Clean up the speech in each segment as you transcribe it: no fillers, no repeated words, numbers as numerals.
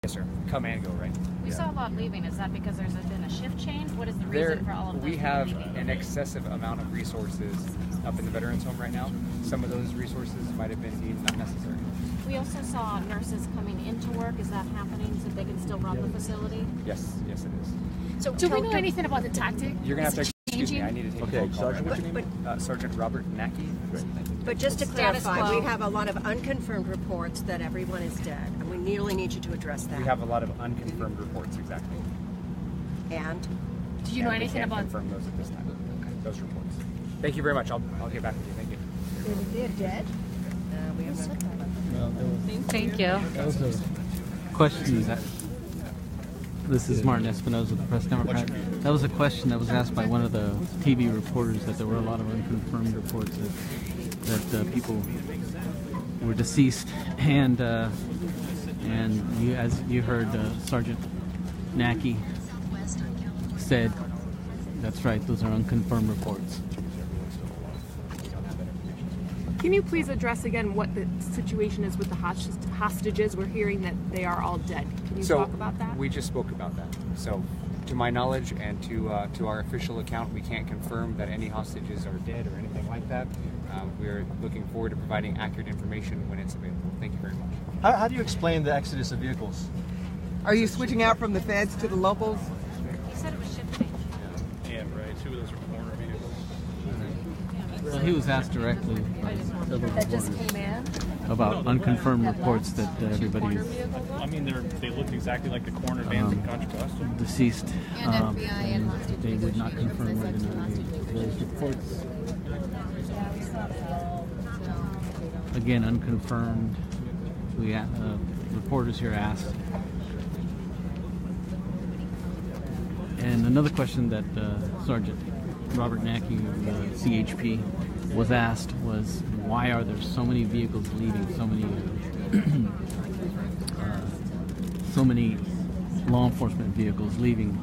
Yes, sir. Come and go, right? We saw a lot leaving. Is that because there's been a shift change? What is the reason for all of those We have leaving? an excessive amount of resources up in the Veterans Home right now. Some of those resources might have been deemed unnecessary. We also saw nurses coming into work. Is that happening so they can still run the facility? Yes, it is. So do we know anything about the tactic? You're going to have to excuse me. I need to take a phone call. Sergeant, What's your name? Sergeant Robert Nacke. But just to Status clarify, quo. we have a lot of unconfirmed reports that everyone is dead, and we really need you to address that. We have a lot of unconfirmed reports, exactly. And? Do you know And we anything can't about confirm those at this time. Those reports. Thank you very much. I'll get back with you. Thank you. They're dead? We have not. Thank you. That was a question that. This is Martin Espinoza, the Press Democrat. That was a question that was asked by one of the TV reporters, that there were a lot of unconfirmed reports that people were deceased, and you, as you heard, Sergeant Nacke said, that's right, those are unconfirmed reports. Can you please address again what the situation is with the hostages? We're hearing that they are all dead. Can you talk about that? We just spoke about that. So, to my knowledge and to our official account, we can't confirm that any hostages are dead or anything like that. We're looking forward to providing accurate information when it's available. Thank you very much. How do you explain the exodus of vehicles? Are you switching out from the feds to the locals? You said it was shift change. Yeah, right. 2 of those were corner vehicles. Well, he was asked directly by several reporters about unconfirmed reports that everybody is I mean, they looked exactly like the corner vans in Contra Costa. deceased, and they would not confirm whether or not those reports, again, unconfirmed. We reporters here asked. And another question that Sergeant Robert Nacke, CHP, was asked was, why are there so many vehicles leaving, so many law enforcement vehicles leaving?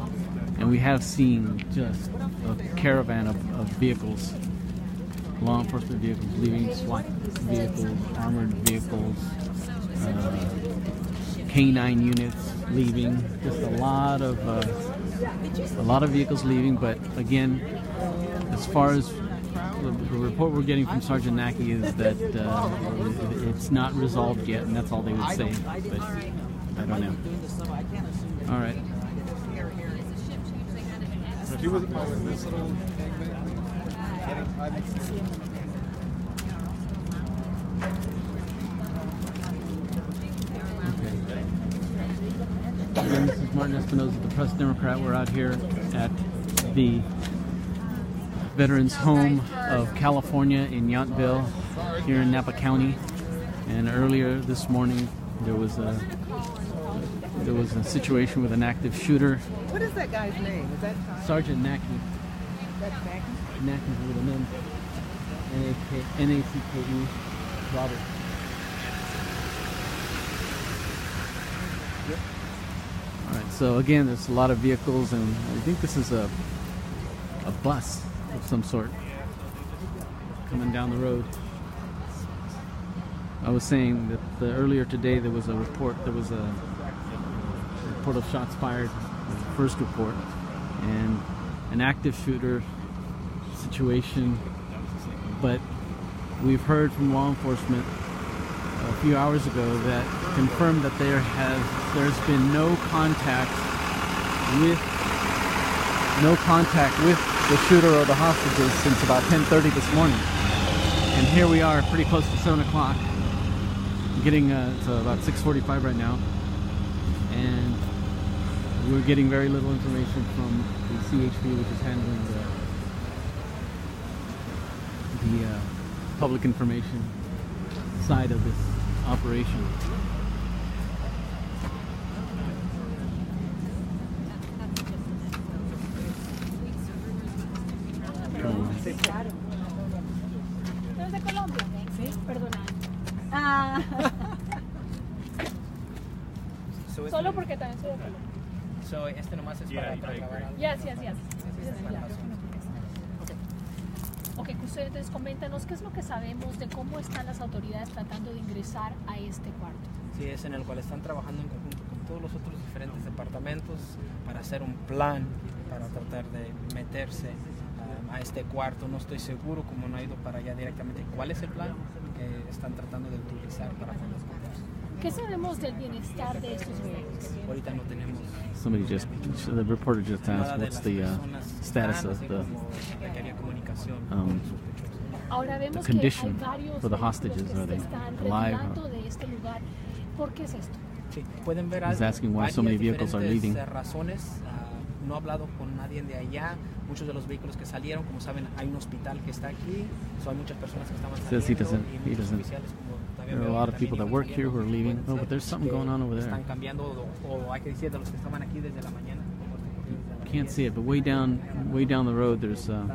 And we have seen just a caravan of vehicles, law enforcement vehicles leaving, SWAT vehicles, armored vehicles, K-9 units leaving, just a lot of vehicles leaving. But again, as far as the report we're getting from Sergeant Nacke is that it's not resolved yet, and that's all they would say. But I don't know. All right. He was in this little Again, this is Martin Espinoza, the Press Democrat. We're out here at the Veterans Home of California in Yountville, here in Napa County. And earlier this morning, there was a situation with an active shooter. What is that guy's name? Is that Sergeant Nacke. That's Nacke? Nacke's with an N, N-A-C-K-E, Robert. All right, so again, there's a lot of vehicles, and I think this is a bus of some sort coming down the road. I was saying that earlier today there was a report of shots fired, the first report, and an active shooter situation. But we've heard from law enforcement a few hours ago that confirmed that there's been no contact with the shooter or the hostages since about 10:30 this morning. And here we are, pretty close to 7 o'clock. Getting it's about 6:45 right now, and we're getting very little information from the CHP, which is handling the public information side of this operation. ¿Eres de Colombia? Sí, perdona. Solo porque también soy de Colombia. So, este nomás es para grabar. Yes. Ok, que ustedes coméntanos qué es lo que sabemos de cómo están las autoridades tratando de ingresar a este cuarto. Sí, es en el cual están trabajando en conjunto con todos los otros diferentes departamentos para hacer un plan para tratar de meterse a este cuarto. No estoy seguro, como no he ido para allá directamente, cuál es el plan que están tratando de utilizar para poder esconderse. ¿Qué sabemos del bienestar de estos bebés? Ahorita no tenemos. The reporter just asked what's the status of the Ahora vemos the que hay condition varios for the vehículos hostages. que Are se they están alive? retirando de este lugar. ¿Por qué es esto? Sí, pueden ver He's asking why so many vehicles are leaving. razones. No he hablado con nadie de allá. Muchos de los vehículos que salieron, como saben, hay un hospital que está aquí. Hay muchas personas que estaban Says he saliendo. doesn't. There are a lot of people that work here who are leaving. Oh, but there's something going on over there. Están cambiando, o hay que decir de los que estaban aquí desde la mañana. Can't see it, but way down the road, there's a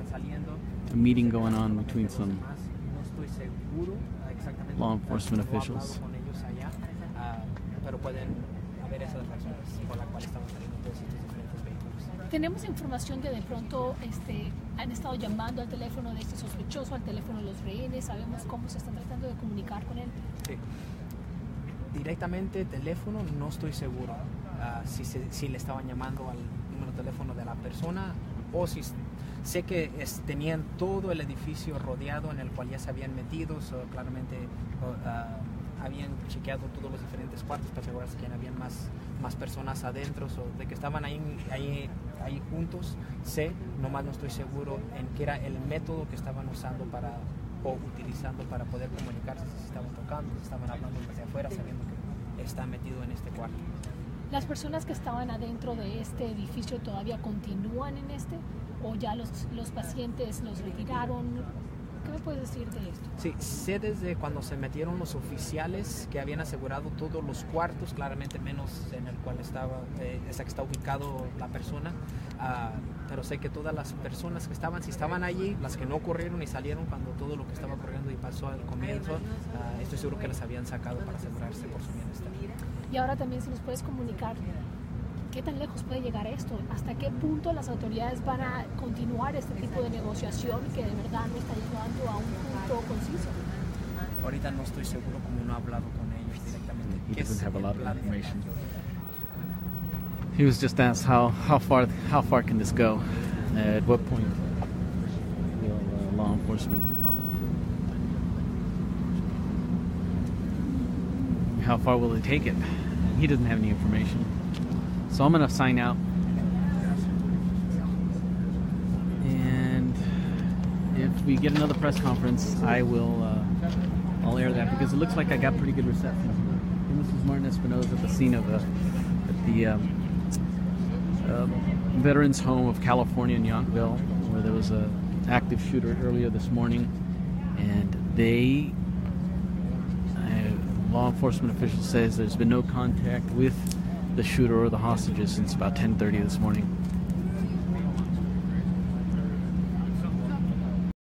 meeting going on between some law enforcement officials. Pero pueden haber esas razones por las cuales estamos saliendo todos estos diferentes vehículos. Tenemos información que de pronto han estado llamando al teléfono de este sospechoso, al teléfono de los rehenes. Sabemos cómo se están tratando de comunicar con él. Sí. Directamente teléfono no estoy seguro si le estaban llamando al número de teléfono de la persona o si sé que tenían todo el edificio rodeado en el cual ya se habían metido, claramente habían chequeado todos los diferentes cuartos para asegurarse que habían más personas adentro, de que estaban ahí juntos. Sé, nomás no estoy seguro en qué era el método que estaban usando o utilizando para poder comunicarse, si estaban tocando, si estaban hablando desde afuera, sabiendo que está metido en este cuarto. ¿Las personas que estaban adentro de este edificio todavía continúan en este? ¿O ya los pacientes los retiraron? ¿Qué me puedes decir de esto? Sí, sé desde cuando se metieron los oficiales que habían asegurado todos los cuartos, claramente menos en el cual estaba, que está ubicado la persona, pero sé que todas las personas que estaban, si estaban allí, las que no corrieron y salieron cuando todo lo que estaba corriendo y pasó al comienzo, estoy seguro que las habían sacado para asegurarse por su bienestar. Y ahora también si nos puedes comunicar, ¿qué tan lejos puede llegar esto? ¿Hasta qué punto las autoridades van a continuar este tipo de negociación que de verdad no está llegando a un punto conciso? Ahorita no estoy seguro, como no he hablado con ellos directamente. He doesn't have a lot of information. He was just asked how far can this go? At what point will law enforcement? How far will they take it? He doesn't have any information. So I'm going to sign out. And if we get another press conference, I'll air that because it looks like I got pretty good reception. And this is Martin Espinoza at the scene of the Veterans Home of California in Yountville, where there was an active shooter earlier this morning, and law enforcement official says there's been no contact with the shooter or the hostages since about 10:30 this morning.